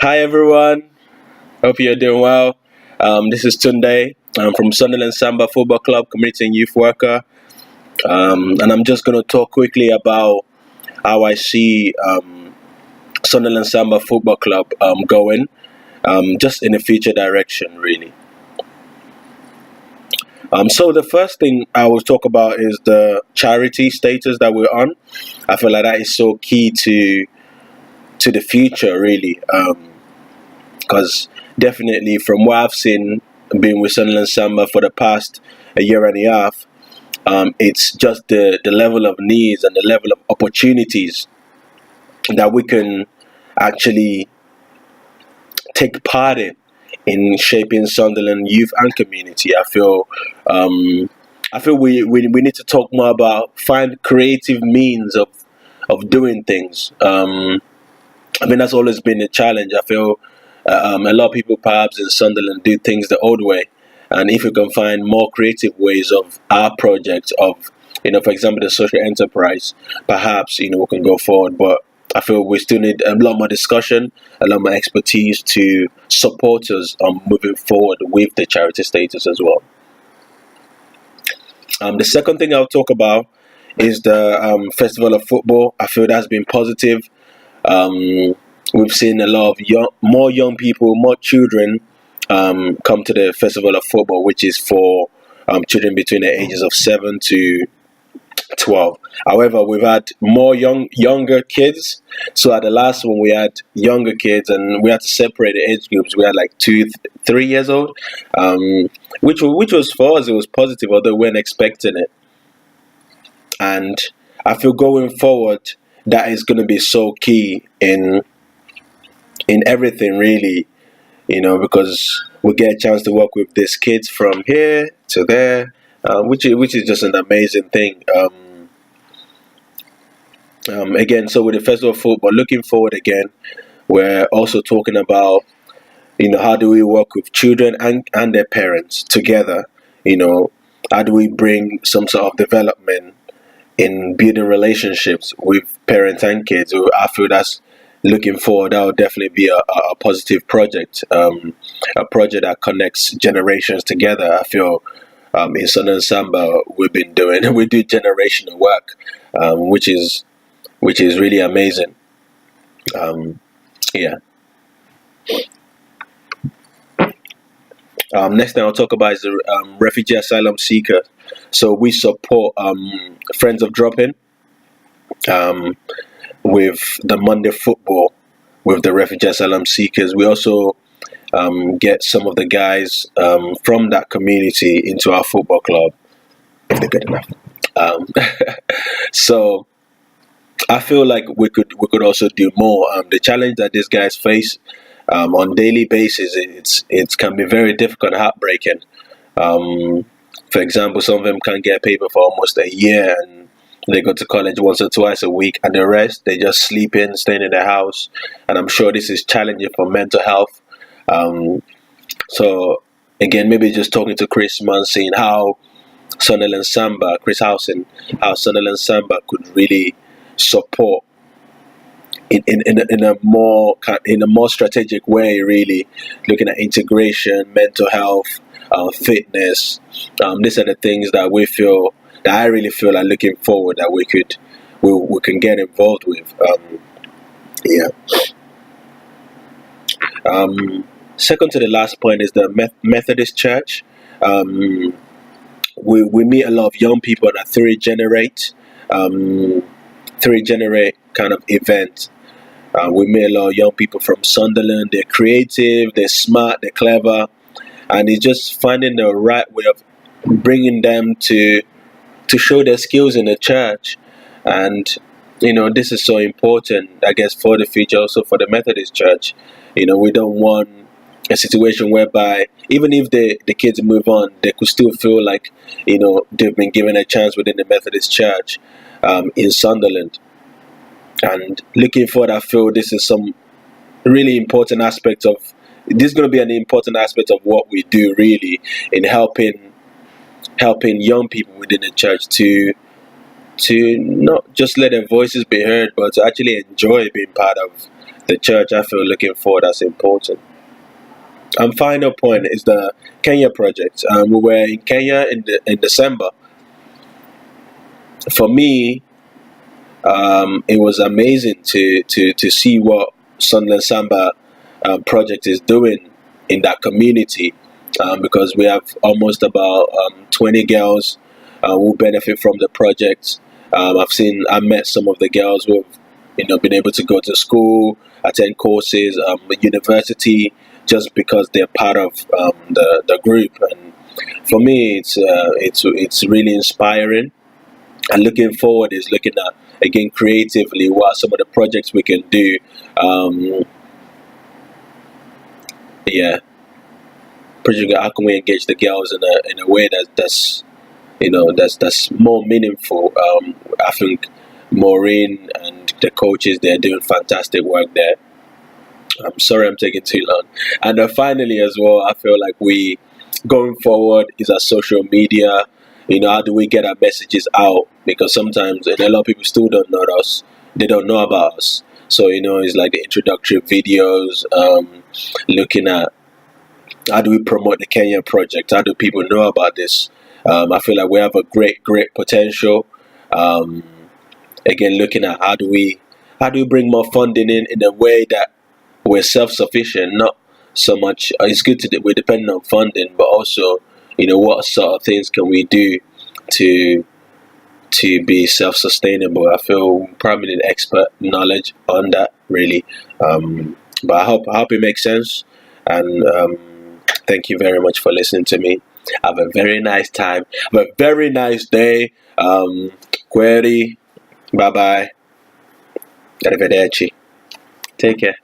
Hi everyone, hope you're doing well. This is Tunde. I'm from Sunderland Samba Football Club, community and youth worker. And I'm just going to talk quickly about how I see Sunderland Samba Football Club going, just in a future direction, really. So the first thing I will talk about is the charity status that we're on. I feel like that is so key to the future, really. Because definitely from what I've seen being with Sunderland Samba for the past a year and a half, it's just the level of needs and the level of opportunities that we can actually take part in shaping Sunderland youth and community. I feel we need to talk more about find creative means of doing things. That's always been a challenge. I feel a lot of people perhaps in Sunderland do things the old way, and if we can find more creative ways of our project, of for example, the social enterprise, perhaps we can go forward. But I feel we still need a lot more discussion, a lot more expertise to support us on moving forward with the charity status as well. The second thing I'll talk about is the Festival of Football. I feel that's been positive. We've seen a lot of more young people, more children come to the Festival of Football, which is for children between the ages of 7 to 12. However, we've had more younger kids. So at the last one, we had younger kids, and we had to separate the age groups. We had like 2-3 years old, which was for us, it was positive, although we weren't expecting it. And I feel going forward, that is going to be so key in everything, really, because we get a chance to work with these kids from here to there, which is just an amazing thing. Again, so with the Festival of Football, looking forward again, we're also talking about, how do we work with children and their parents together? How do we bring some sort of development in building relationships with parents and kids? I feel that's looking forward. That will definitely be a positive project, a project that connects generations together. I feel in Sunderland Samba we do generational work, which is really amazing. Yeah. Next thing I'll talk about is the refugee asylum seeker. So we support Friends of Drop-In with the Monday football with the refugee asylum seekers. We also get some of the guys from that community into our football club if they're good enough. So I feel like we could also do more. The challenge that these guys face on daily basis, it can be very difficult and heartbreaking. For example, some of them can't get paper for almost a year, and they go to college once or twice a week, and the rest they just sleep in, staying in their house. And I'm sure this is challenging for mental health. So again, maybe just talking to Chris Mann, seeing how Chris Housen, how Sunderland Samba could really support in a more strategic way, really looking at integration, mental health, fitness. These are the things that I really feel like looking forward that we can get involved with. Yeah. Second to the last point is the Methodist Church. We meet a lot of young people at Three Generate kind of event. We meet a lot of young people from Sunderland. They're creative, they're smart, they're clever, and it's just finding the right way of bringing them to show their skills in the church. And this is so important, I guess, for the future, also for the Methodist Church. We don't want a situation whereby even if the kids move on, they could still feel like they've been given a chance within the Methodist Church in Sunderland. And looking forward, I feel this is some really important aspect of this is going to be an important aspect of what we do, really, in helping young people within the church to not just let their voices be heard, but to actually enjoy being part of the church, I feel looking forward, that's important. And final point is the Kenya project. We were in Kenya in December. For me, it was amazing to see what Sunderland Samba project is doing in that community, because we have almost about 20 girls who benefit from the project. I met some of the girls who have been able to go to school, attend courses, university, just because they're part of the group. And for me, it's really inspiring. And looking forward is looking at, again, creatively, what are some of the projects we can do. Yeah, project, how can we engage the girls in a way that's that's more meaningful. I think Maureen and the coaches, they're doing fantastic work there. I'm sorry I'm taking too long. And finally, as well, I feel like we, going forward, is our social media. How do we get our messages out? Because sometimes, and a lot of people still don't know us, they don't know about us. So, it's like the introductory videos, looking at how do we promote the Kenya project? How do people know about this? I feel like we have a great potential. Again, looking at how do we bring more funding in a way that we're self-sufficient, not so much. It's good we're dependent on funding, but also, what sort of things can we do to be self-sustainable? I feel probably need expert knowledge on that, really. But I hope it makes sense. And thank you very much for listening to me. Have a very nice time. Have a very nice day. Query. Bye bye. Arrivederci. Take care.